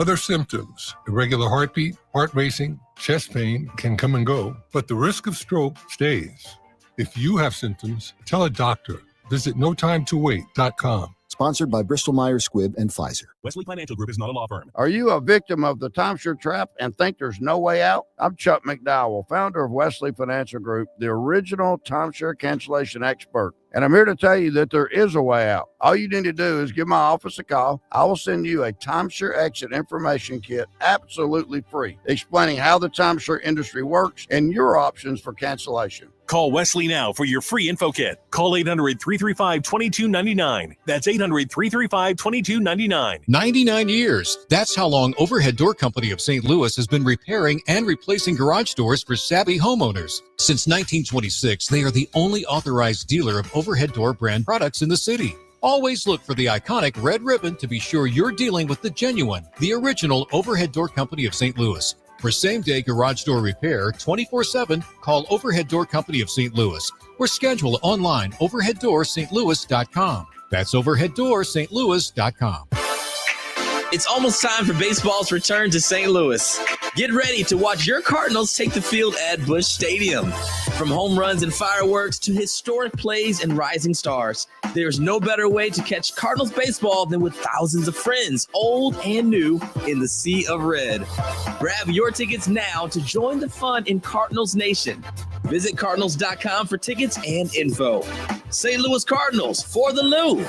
Other symptoms, irregular heartbeat, heart racing, chest pain can come and go, but the risk of stroke stays. If you have symptoms, tell a doctor. Visit notimetowait.com. Sponsored by Bristol-Myers Squibb and Pfizer. Wesley Financial Group is not a law firm. Are you a victim of the timeshare trap and think there's no way out? I'm Chuck McDowell, founder of Wesley Financial Group, the original timeshare cancellation expert. And I'm here to tell you that there is a way out. All you need to do is give my office a call. I will send you a timeshare exit information kit absolutely free, explaining how the timeshare industry works and your options for cancellation. Call Wesley now for your free info kit. Call 800-335-2299. That's 800-335-2299. 99 years. That's how long Overhead Door Company of St. Louis has been repairing and replacing garage doors for savvy homeowners. Since 1926, they are the only authorized dealer of overhead door brand products in the city. Always look for the iconic red ribbon to be sure you're dealing with the genuine, the original Overhead Door Company of St. Louis. For same-day garage door repair 24/7, call Overhead Door Company of St. Louis or schedule online overheaddoorsstlouis.com. That's overheaddoorsstlouis.com. It's almost time for baseball's return to St. Louis. Get ready to watch your Cardinals take the field at Busch Stadium. From home runs and fireworks to historic plays and rising stars, there's no better way to catch Cardinals baseball than with thousands of friends, old and new, in the sea of red. Grab your tickets now to join the fun in Cardinals Nation. Visit Cardinals.com for tickets and info. St. Louis Cardinals for the Lou.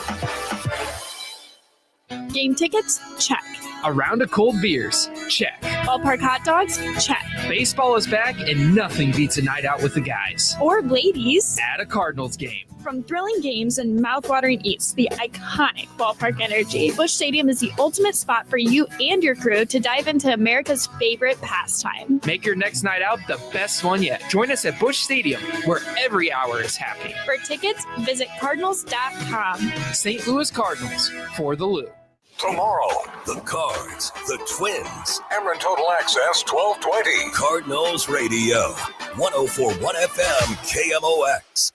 Game tickets? Check. A round of cold beers? Check. Ballpark hot dogs? Check. Baseball is back and nothing beats a night out with the guys. Or ladies. At a Cardinals game. From thrilling games and mouth-watering eats to the iconic ballpark energy, Busch Stadium is the ultimate spot for you and your crew to dive into America's favorite pastime. Make your next night out the best one yet. Join us at Busch Stadium, where every hour is happy. For tickets, visit Cardinals.com. St. Louis Cardinals for the Lou. Tomorrow, the Cards, the Twins, Emeren Total Access 1220. Cardinals Radio, 104.1 FM, KMOX.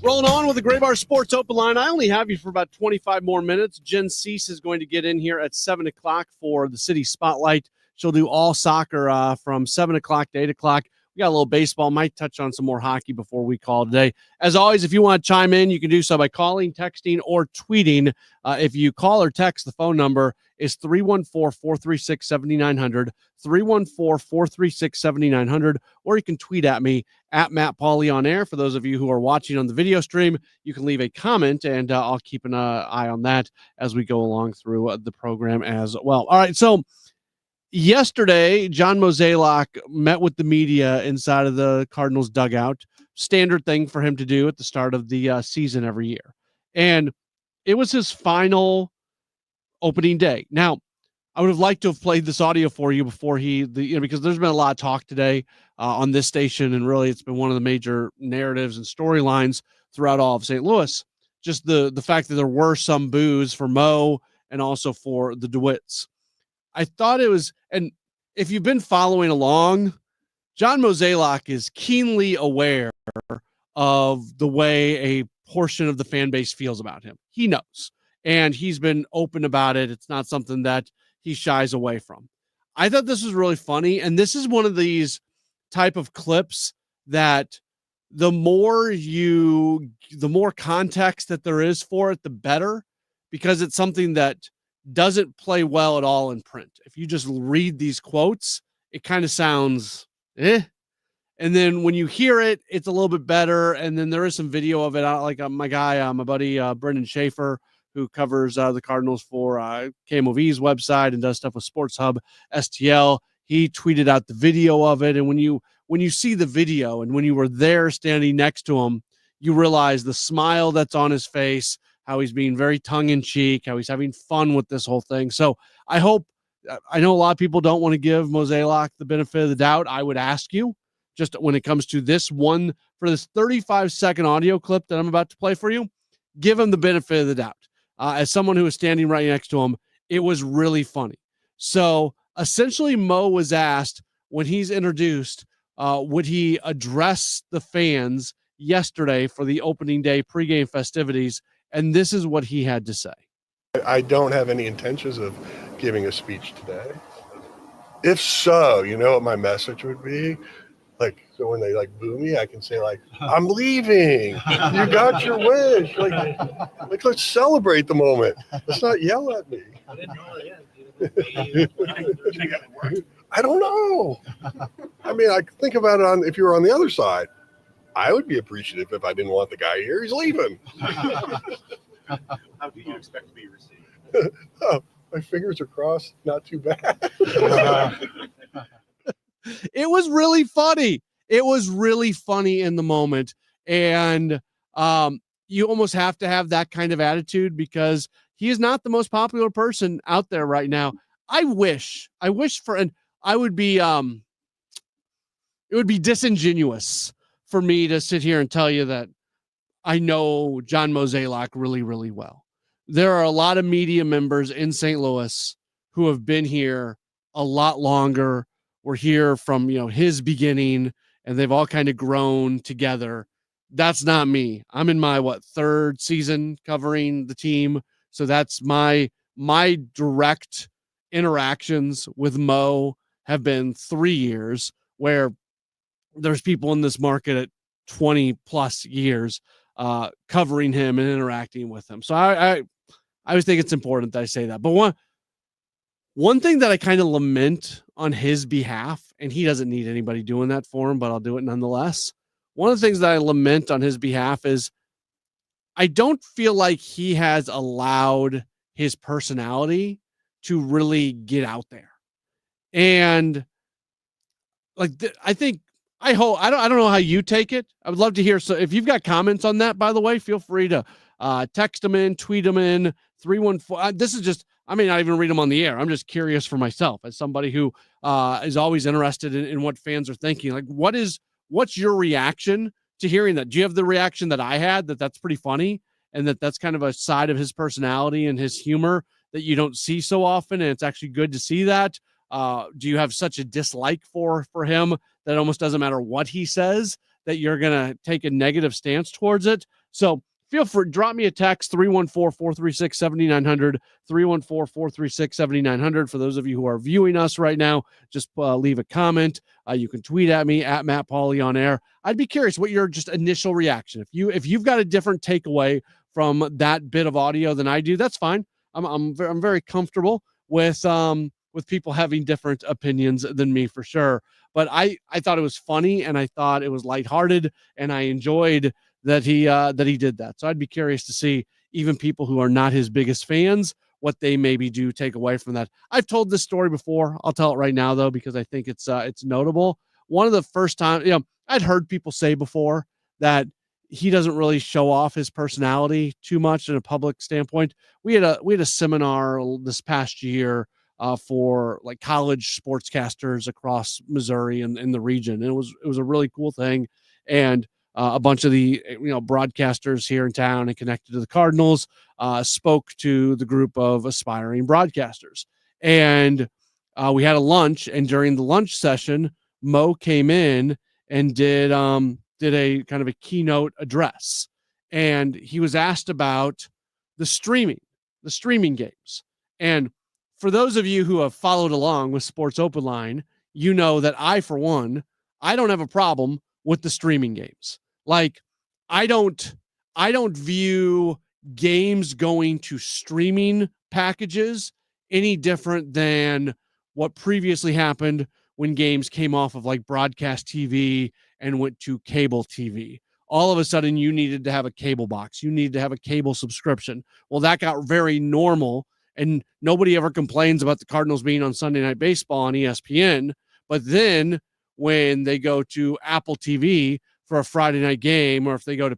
Rolling on with the Gray Bar Sports Open Line. I only have you for about 25 more minutes. Jen Cease is going to get in here at 7 o'clock for the City Spotlight. She'll do all soccer from 7 o'clock to 8 o'clock. We got a little baseball, might touch on some more hockey before we call today. As always, if you want to chime in, you can do so by calling, texting, or tweeting. If you call or text, the phone number is 314-436-7900, 314-436-7900, or you can tweet at me at Matt Pauley on air. For those of you who are watching on the video stream, you can leave a comment, and I'll keep an eye on that as we go along through the program as well. All right, so yesterday, John Mozeliak met with the media inside of the Cardinals dugout. Standard thing for him to do at the start of the season every year. And it was his final opening day. Now, I would have liked to have played this audio for you before because there's been a lot of talk today on this station, and really it's been one of the major narratives and storylines throughout all of St. Louis. Just the fact that there were some boos for Mo and also for the DeWitts. I thought it was, and if you've been following along, John Mozeliak is keenly aware of the way a portion of the fan base feels about him. He knows, and he's been open about it. It's not something that he shies away from. I thought this was really funny, and this is one of these type of clips that the more context that there is for it, the better, because it's something that doesn't play well at all in print. If you just read these quotes, it kind of sounds And then when you hear it, it's a little bit better. And then there is some video of it. Like my buddy, Brendan Schaefer, who covers the Cardinals for KMOV's website and does stuff with Sports Hub STL. He tweeted out the video of it. And when you see the video and when you were there standing next to him, you realize the smile that's on his face, how he's being very tongue-in-cheek, how he's having fun with this whole thing. So I know a lot of people don't want to give Mozeliak the benefit of the doubt. I would ask you, just when it comes to this 35-second audio clip that I'm about to play for you, give him the benefit of the doubt. As someone who was standing right next to him, it was really funny. So essentially, Mo was asked when he's introduced, would he address the fans yesterday for the opening day pregame festivities, and this is what he had to say. I don't have any intentions of giving a speech today. If so, you know what my message would be? Like, so when they boo me, I can say I'm leaving. You got your wish. Like let's celebrate the moment. Let's not yell at me. I don't know. I mean, I think about it if you were on the other side, I would be appreciative if I didn't want the guy here. He's leaving. How do you expect to be received? Oh, my fingers are crossed. Not too bad. It was really funny. It was really funny in the moment. And you almost have to have that kind of attitude because he is not the most popular person out there right now. I wish for, and I would be, it would be disingenuous for me to sit here and tell you that I know John Mozeliak really, really well. There are a lot of media members in St. Louis who have been here a lot longer. We're here from, his beginning, and they've all kind of grown together. That's not me. I'm in my, third season covering the team. So that's my direct interactions with Mo have been 3 years, where there's people in this market at 20 plus years covering him and interacting with him. So I always think it's important that I say that. But one thing that I kind of lament on his behalf, and he doesn't need anybody doing that for him, but I'll do it nonetheless. One of the things that I lament on his behalf is I don't feel like he has allowed his personality to really get out there. And I hope, I don't know how you take it. I would love to hear. So if you've got comments on that, by the way, feel free to text them in, tweet them in 314. This is just, I may not even read them on the air. I'm just curious for myself as somebody who is always interested in what fans are thinking. Like, what's your reaction to hearing that? Do you have the reaction that I had, that's pretty funny and that's kind of a side of his personality and his humor that you don't see so often, and it's actually good to see that? Do you have such a dislike for him that it almost doesn't matter what he says, that you're going to take a negative stance towards it? So feel free, drop me a text, 314-436-7900, 314-436-7900. For those of you who are viewing us right now, just leave a comment. You can tweet at me at Matt Pauley on air. I'd be curious what your just initial reaction. If you've got a different takeaway from that bit of audio than I do, that's fine. I'm very comfortable with people having different opinions than me, for sure. But I thought it was funny, and I thought it was lighthearted, and I enjoyed that he did that. So I'd be curious to see even people who are not his biggest fans, what they maybe do take away from that. I've told this story before. I'll tell it right now, though, because I think it's notable. One of the first time, I'd heard people say before that he doesn't really show off his personality too much in a public standpoint. We had a seminar this past year for college sportscasters across Missouri and in the region. And it was a really cool thing. And a bunch of the broadcasters here in town and connected to the Cardinals spoke to the group of aspiring broadcasters. And we had a lunch, and during the lunch session, Mo came in and did a kind of a keynote address. And he was asked about the streaming games. And for those of you who have followed along with Sports Open Line, you know that I, for one, I don't have a problem with the streaming games. I don't view games going to streaming packages any different than what previously happened when games came off of broadcast TV and went to cable TV. All of a sudden, you needed to have a cable box. You needed to have a cable subscription. Well, that got very normal, and nobody ever complains about the Cardinals being on Sunday Night Baseball on ESPN. But then when they go to Apple TV for a Friday night game, or if they go to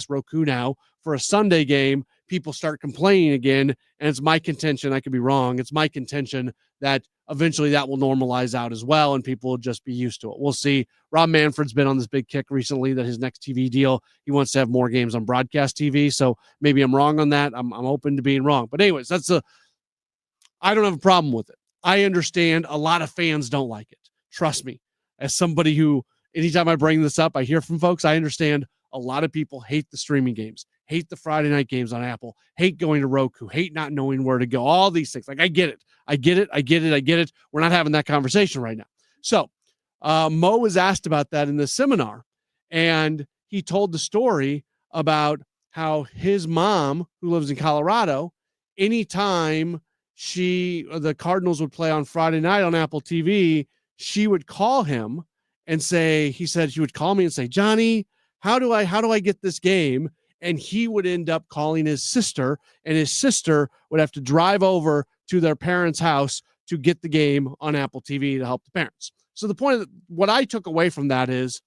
Roku now for a Sunday game, people start complaining again. And it's my contention, I could be wrong, it's my contention that eventually that will normalize out as well, and people will just be used to it. We'll see. Rob Manfred's been on this big kick recently that his next TV deal, he wants to have more games on broadcast TV. So maybe I'm wrong on that. I'm open to being wrong. But anyways, I don't have a problem with it. I understand a lot of fans don't like it. Trust me, as somebody who, anytime I bring this up, I hear from folks, I understand a lot of people hate the streaming games, hate the Friday night games on Apple, hate going to Roku, hate not knowing where to go, all these things. Like, I get it. We're not having that conversation right now. So Mo was asked about that in the seminar, and he told the story about how his mom, who lives in Colorado, anytime the Cardinals would play on Friday night on Apple TV, she would call him and say, he said she would call me and say, Johnny, how do I get this game? And he would end up calling his sister, and his sister would have to drive over to their parents' house to get the game on Apple TV to help the parents. So the point of what I took away from that is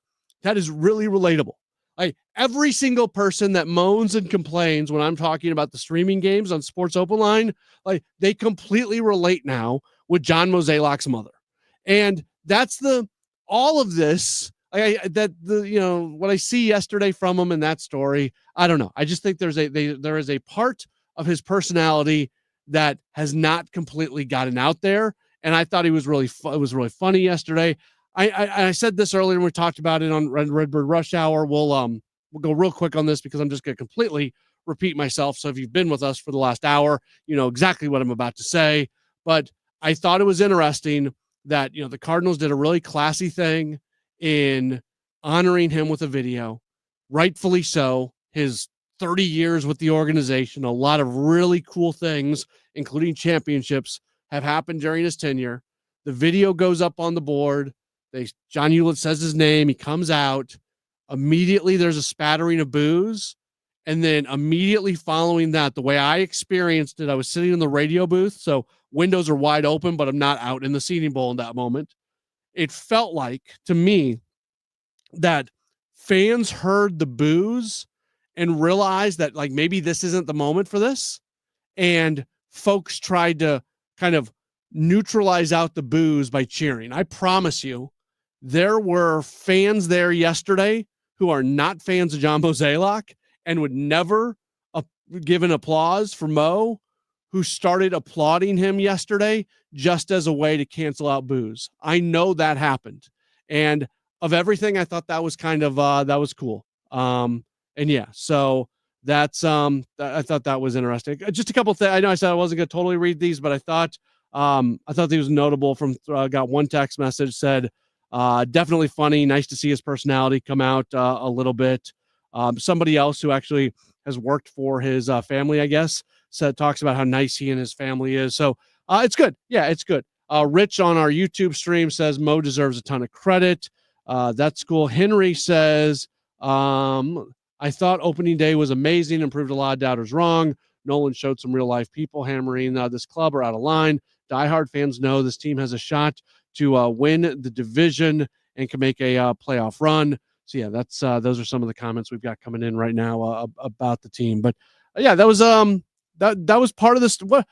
really relatable. Like, every single person that moans and complains when I'm talking about the streaming games on Sports Open Line, like, they completely relate now with John Mozeliak's mother. And that's all of this. What I see yesterday from him in that story, I don't know. I just think there is a part of his personality that has not completely gotten out there. And I thought it was really funny yesterday. I said this earlier when we talked about it on Redbird Rush Hour. We'll go real quick on this because I'm just going to completely repeat myself. So if you've been with us for the last hour, you know exactly what I'm about to say. But I thought it was interesting that, the Cardinals did a really classy thing in honoring him with a video, rightfully so. His 30 years with the organization, a lot of really cool things, including championships, have happened during his tenure. The video goes up on the board. John Hewlett says his name. He comes out. Immediately, there's a spattering of boos. And then immediately following that, the way I experienced it, I was sitting in the radio booth, so windows are wide open, but I'm not out in the seating bowl in that moment. It felt like, to me, that fans heard the boos and realized that, like, maybe this isn't the moment for this. And folks tried to kind of neutralize out the boos by cheering. I promise you, there were fans there yesterday who are not fans of John Mozeliak and would never give an applause for Mo, who started applauding him yesterday just as a way to cancel out boos. I know that happened. And of everything, I thought that was kind of, that was cool. And yeah, so that's, I thought that was interesting. Just a couple things. I know I said I wasn't going to totally read these, but I thought he was notable from, got one text message said, definitely funny. Nice to see his personality come out a little bit. Somebody else who actually has worked for his family, I guess, talks about how nice he and his family is. So it's good. Yeah, it's good. Rich on our YouTube stream says Mo deserves a ton of credit. That's cool. Henry says, I thought opening day was amazing and proved a lot of doubters wrong. Nolan showed some real life people hammering this club are out of line. Diehard fans know this team has a shot to win the division and can make a playoff run. So yeah, that's those are some of the comments we've got coming in right now about the team. But yeah, that was that was part of this. A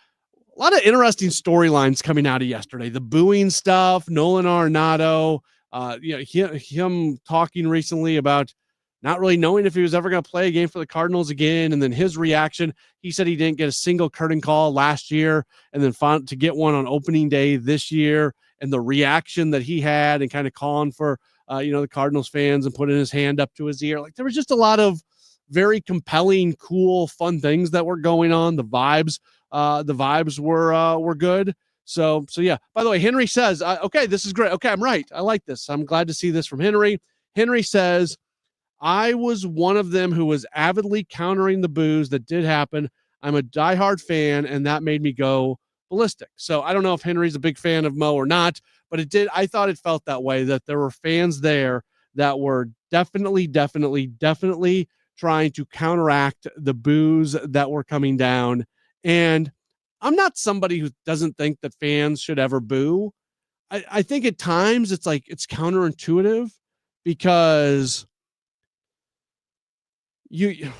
lot of interesting storylines coming out of yesterday. The booing stuff, Nolan Arenado, him talking recently about not really knowing if he was ever going to play a game for the Cardinals again. And then his reaction, he said he didn't get a single curtain call last year and then found to get one on opening day this year. And the reaction that he had and kind of calling for, the Cardinals fans and putting his hand up to his ear. Like, there was just a lot of very compelling, cool, fun things that were going on. The vibes were good. So yeah, by the way, Henry says, okay, this is great. Okay. I'm right. I like this. I'm glad to see this from Henry. Henry says, I was one of them who was avidly countering the boos that did happen. I'm a diehard fan, and that made me go ballistic. So I don't know if Henry's a big fan of Mo or not, but I thought it felt that way, that there were fans there that were definitely trying to counteract the boos that were coming down. And I'm not somebody who doesn't think that fans should ever boo. I think at times it's counterintuitive because you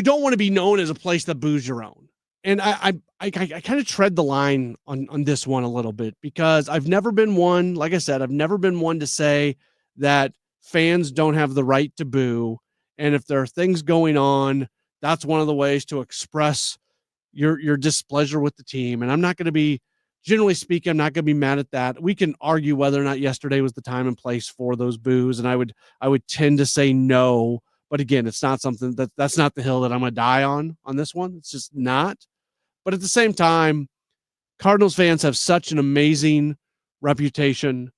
don't want to be known as a place that boos your own. And I kind of tread the line on this one a little bit because I've never been one, like I said, I've never been one to say that fans don't have the right to boo. And if there are things going on, that's one of the ways to express your displeasure with the team. And I'm not going to be, generally speaking, I'm not going to be mad at that. We can argue whether or not yesterday was the time and place for those boos. And I would tend to say no. But again, it's not something that's not the hill that I'm going to die on this one. It's just not. But at the same time, Cardinals fans have such an amazing reputation.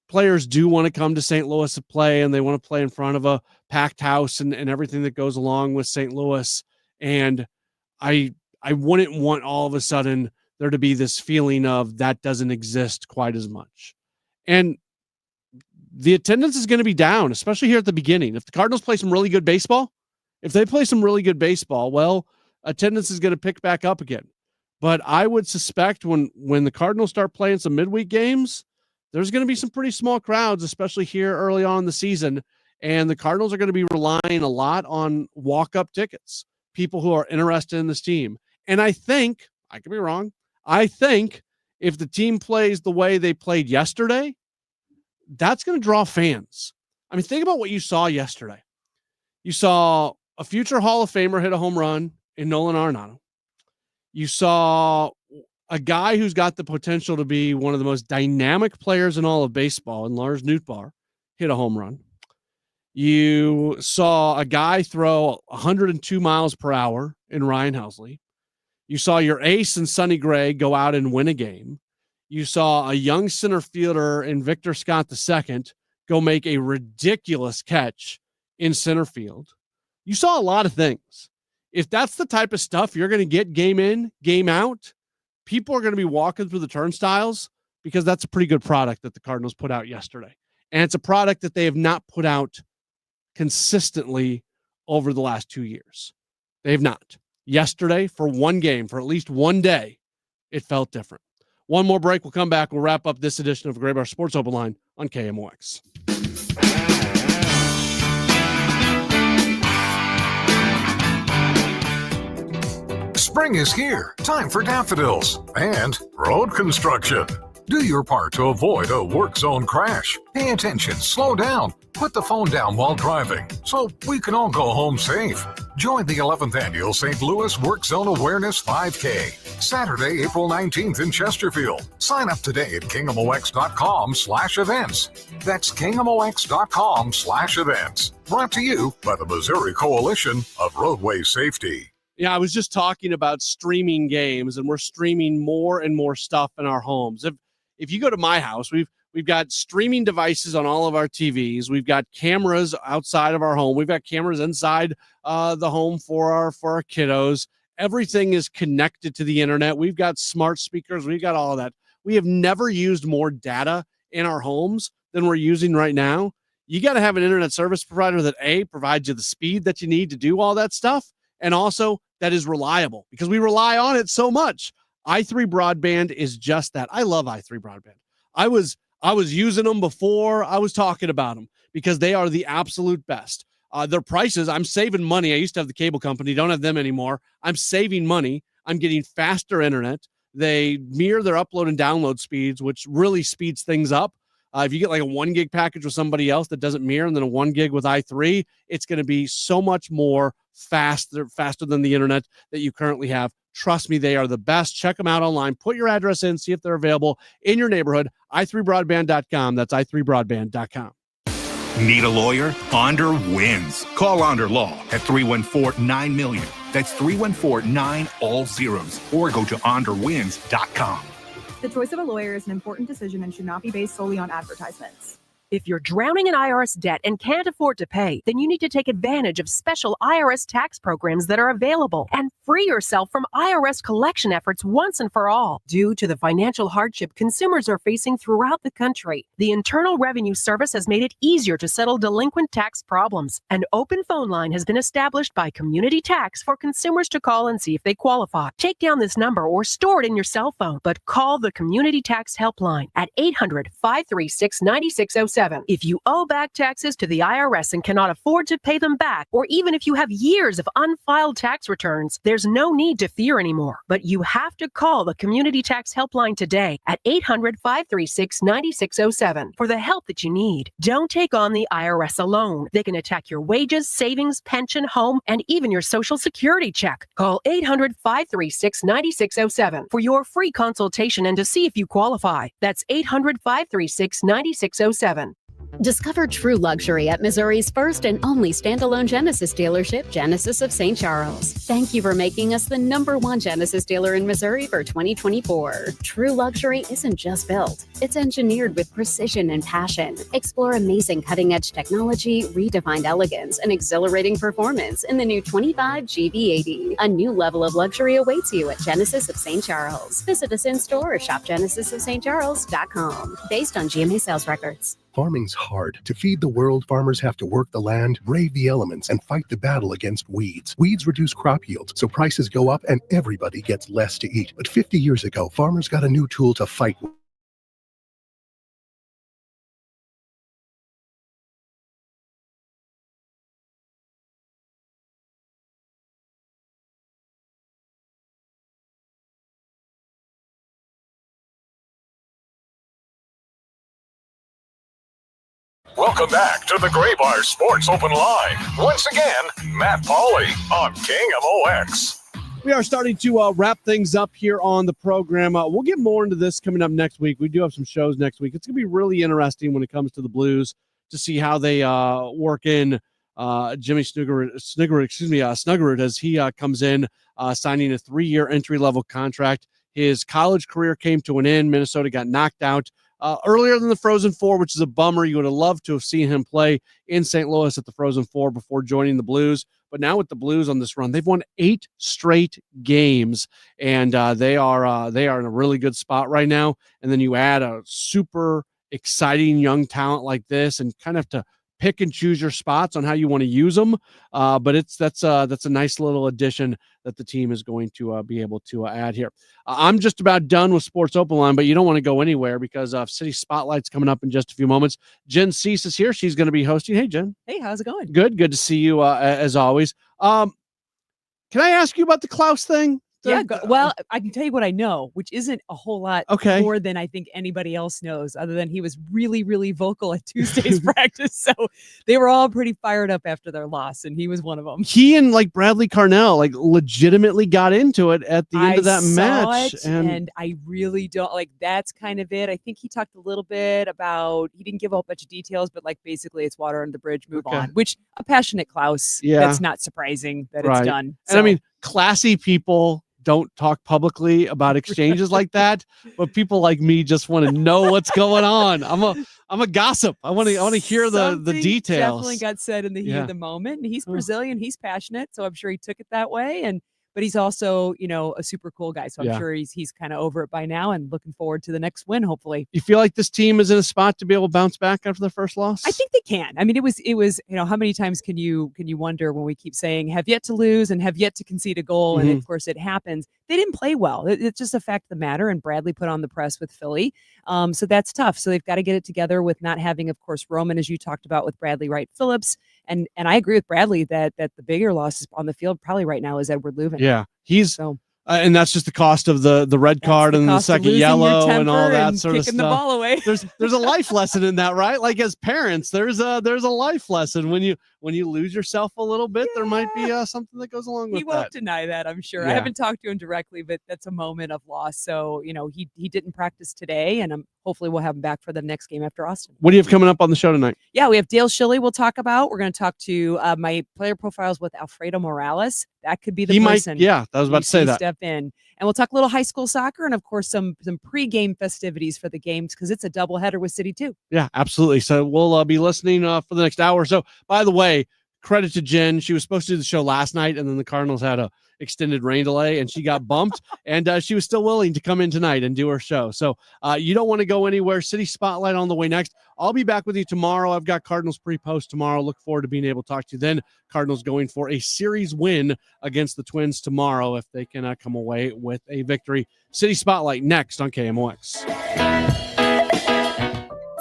Players do want to come to St. Louis to play, and they want to play in front of a packed house and everything that goes along with St. Louis. And I wouldn't want all of a sudden there to be this feeling of that doesn't exist quite as much. And the attendance is going to be down, especially here at the beginning. If the Cardinals play some really good baseball, well, attendance is going to pick back up again. But I would suspect when the Cardinals start playing some midweek games, there's going to be some pretty small crowds, especially here early on in the season. And the Cardinals are going to be relying a lot on walk-up tickets, people who are interested in this team. And I think, I could be wrong, I think if the team plays the way they played yesterday, that's going to draw fans. I mean, think about what you saw yesterday. You saw a future Hall of Famer hit a home run in Nolan Arenado. You saw a guy who's got the potential to be one of the most dynamic players in all of baseball, and Lars Nootbaar hit a home run. You saw a guy throw 102 miles per hour in Ryan Helsley. You saw your ace and Sonny Gray go out and win a game. You saw a young center fielder in Victor Scott II go make a ridiculous catch in center field. You saw a lot of things. If that's the type of stuff you're going to get game in, game out, people are going to be walking through the turnstiles because that's a pretty good product that the Cardinals put out yesterday. And it's a product that they have not put out consistently over the last 2 years. They have not. Yesterday, for one game, for at least one day, it felt different. One more break. We'll come back. We'll wrap up this edition of Graybar Sports Open Line on KMOX. Spring is here. Time for daffodils and road construction. Do your part to avoid a work zone crash. Pay attention, slow down, put the phone down while driving so we can all go home safe. Join the 11th Annual St. Louis Work Zone Awareness 5K, Saturday, April 19th in Chesterfield. Sign up today at kingmox.com/events. That's kingmox.com/events. Brought to you by the Missouri Coalition of Roadway Safety. Yeah, I was just talking about streaming games, and we're streaming more and more stuff in our homes. If you go to my house, we've got streaming devices on all of our TVs. We've got cameras outside of our home. We've got cameras inside the home for our kiddos. Everything is connected to the internet. We've got smart speakers. We've got all of that. We have never used more data in our homes than we're using right now. You got to have an internet service provider that provides you the speed that you need to do all that stuff, and also that is reliable because we rely on it so much. i3 Broadband is just that. I love i3 Broadband. I was using them before I was talking about them because they are the absolute best. Their prices, I'm saving money. I used to have the cable company, don't have them anymore. I'm saving money. I'm getting faster internet. They mirror their upload and download speeds, which really speeds things up. If you get like a 1 gig package with somebody else that doesn't mirror, and then a 1 gig with i3, it's going to be so much more faster than the internet that you currently have. Trust me, they are the best. Check them out online. Put your address in, see if they're available in your neighborhood. i3broadband.com. That's i3broadband.com. Need a lawyer? Onder wins. Call Onder Law at 314-9-MILLION. That's 314-9-all-zeros. Or go to onderwins.com. The choice of a lawyer is an important decision and should not be based solely on advertisements. If you're drowning in IRS debt and can't afford to pay, then you need to take advantage of special IRS tax programs that are available and free yourself from IRS collection efforts once and for all. Due to the financial hardship consumers are facing throughout the country, the Internal Revenue Service has made it easier to settle delinquent tax problems. An open phone line has been established by Community Tax for consumers to call and see if they qualify. Take down this number or store it in your cell phone, but call the Community Tax Helpline at 800-536-9607. If you owe back taxes to the IRS and cannot afford to pay them back, or even if you have years of unfiled tax returns, there's no need to fear anymore. But you have to call the Community Tax Helpline today at 800-536-9607 for the help that you need. Don't take on the IRS alone. They can attack your wages, savings, pension, home, and even your Social Security check. Call 800-536-9607 for your free consultation and to see if you qualify. That's 800-536-9607. Discover true luxury at Missouri's first and only standalone Genesis dealership, Genesis of St. Charles. Thank you for making us the #1 Genesis dealer in Missouri for 2024. True luxury isn't just built, it's engineered with precision and passion. Explore amazing cutting-edge technology, redefined elegance, and exhilarating performance in the new 25 GV80. A new level of luxury awaits you at Genesis of St. Charles. Visit us in-store or shop genesisofstcharles.com. Based on GMA sales records. Farming's hard. To feed the world, farmers have to work the land, brave the elements, and fight the battle against weeds. Weeds reduce crop yields, so prices go up and everybody gets less to eat. But 50 years ago, farmers got a new tool to fight. Welcome back to the Gray Bar Sports Open Line. Once again, Matt Pauley on KMOX. We are starting to wrap things up here on the program. We'll get more into this coming up next week. We do have some shows next week. It's going to be really interesting when it comes to the Blues to see how they work in Jimmy Snuggerud as he comes in, signing a 3-year entry-level contract. His college career came to an end. Minnesota got knocked out earlier than the Frozen Four, which is a bummer. You would have loved to have seen him play in St. Louis at the Frozen Four before joining the Blues. But now with the Blues on this run, they've won 8 straight games, and they are in a really good spot right now. And then you add a super exciting young talent like this, and kind of have to pick and choose your spots on how you want to use them. But that's a nice little addition that the team is going to be able to add here. I'm just about done with Sports Open Line, but you don't want to go anywhere because City Spotlight's coming up in just a few moments. Jen Cease is here. She's going to be hosting. Hey, Jen. Hey, how's it going? Good to see you as always. Can I ask you about the Klaus thing? Yeah, well, I can tell you what I know, which isn't a whole lot more than I think anybody else knows, other than he was really, really vocal at Tuesday's practice. So they were all pretty fired up after their loss, and he was one of them. He and Bradley Carnell legitimately got into it at the end of that match. And I really don't that's kind of it. I think he talked a little bit about, he didn't give a whole bunch of details, but basically it's water under the bridge, move on, which a passionate Klaus, that's not surprising that it's done. So. And I mean, classy people don't talk publicly about exchanges like that, but people like me just want to know what's going on. I'm a gossip. I want to hear the details. Definitely got said in the heat of the moment. And he's Brazilian, he's passionate, so I'm sure he took it that way. But he's also, a super cool guy. So I'm sure he's kind of over it by now and looking forward to the next win, hopefully. You feel like this team is in a spot to be able to bounce back after the first loss? I think they can. I mean, it was, how many times can you wonder when we keep saying have yet to lose and have yet to concede a goal? And of course it happens. They didn't play well. It's just a fact of the matter. And Bradley put on the press with Philly. So that's tough. So they've got to get it together with not having, of course, Roman, as you talked about, with Bradley Wright Phillips. And I agree with Bradley that the bigger loss on the field probably right now is Edward Leuven. Yeah, he's and that's just the cost of the red card and the second yellow and all that sort of stuff. The ball away. There's a life lesson in that, right? Like as parents, there's a life lesson when you lose yourself a little bit. There might be something that goes along with that. He won't deny that, I'm sure. I haven't talked to him directly, but that's a moment of loss. So he didn't practice today, and hopefully we'll have him back for the next game after Austin. What do you have coming up on the show tonight? Yeah, we have Dale Schilly we'll talk about. We're going to talk to my player profiles with Alfredo Morales. That could be the person. I was about to say that. Step in. And we'll talk a little high school soccer and, of course, some pregame festivities for the games because it's a doubleheader with City too. Yeah, absolutely. So we'll be listening for the next hour or so. By the way, credit to Jen. She was supposed to do the show last night, and then the Cardinals had a extended rain delay, and she got bumped, and she was still willing to come in tonight and do her show. So you don't want to go anywhere. City Spotlight on the way next. I'll be back with you tomorrow. I've got Cardinals pre-post tomorrow. Look forward to being able to talk to you then. Cardinals going for a series win against the Twins tomorrow if they can come away with a victory. City Spotlight next on KMOX.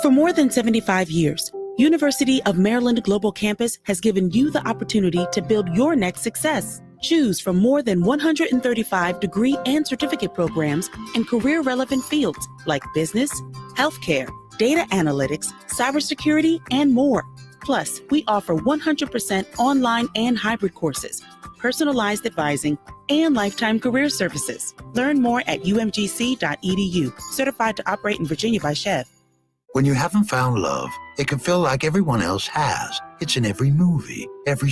For more than 75 years, University of Maryland Global Campus has given you the opportunity to build your next success. Choose from more than 135 degree and certificate programs in career-relevant fields like business, healthcare, data analytics, cybersecurity, and more. Plus, we offer 100% online and hybrid courses, personalized advising, and lifetime career services. Learn more at umgc.edu. Certified to operate in Virginia by Chev. When you haven't found love, it can feel like everyone else has. It's in every movie, every